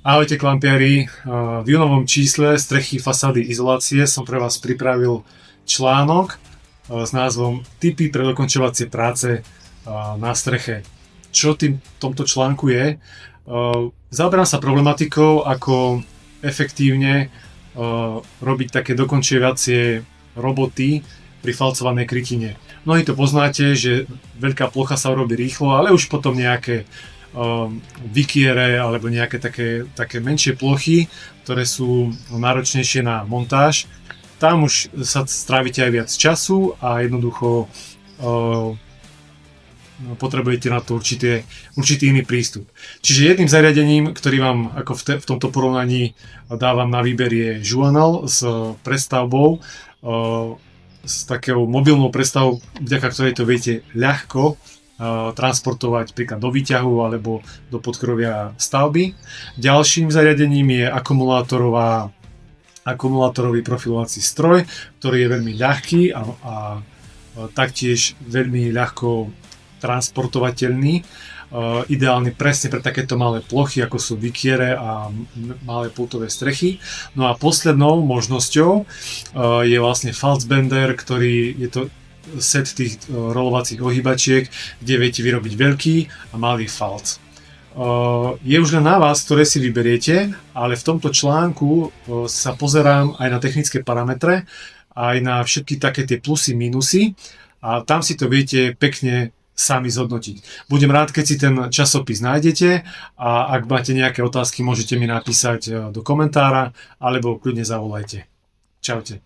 Ahojte klampiari, v júnovom čísle Strechy, fasády, izolácie som pre vás pripravil článok s názvom Tipy pre dokončovacie práce na streche. Čo tomto článku je? Zaoberám sa problematikou, ako efektívne robiť také dokončovacie roboty pri falcovanej krytine. Mnohí to poznáte, že veľká plocha sa urobí rýchlo, ale už potom nejaké vikiere alebo nejaké také menšie plochy, ktoré sú náročnejšie na montáž. Tam už sa strávite aj viac času a jednoducho potrebujete na to určitý iný prístup. Čiže jedným zariadením, ktorý vám ako v tomto porovnaní dávam na výber, je Journal s prestavbou, s takou mobilnou prestavou, vďaka ktorej to viete ľahko transportovať príklad do výťahu alebo do podkrovia stavby. Ďalším zariadením je akumulátorový profilovací stroj, ktorý je veľmi ľahký a taktiež veľmi ľahko transportovateľný. Ideálny presne pre takéto malé plochy, ako sú vikiere a malé pultové strechy. No a poslednou možnosťou je vlastne Falzbender, ktorý je to set tých rolovacích ohýbačiek, kde viete vyrobiť veľký a malý falc. Je už len na vás, ktoré si vyberiete, ale v tomto článku sa pozerám aj na technické parametre, aj na všetky také tie plusy, minusy a tam si to viete pekne sami zhodnotiť. Budem rád, keď si ten časopis nájdete a ak máte nejaké otázky, môžete mi napísať do komentára alebo kľudne zavolajte. Čaute.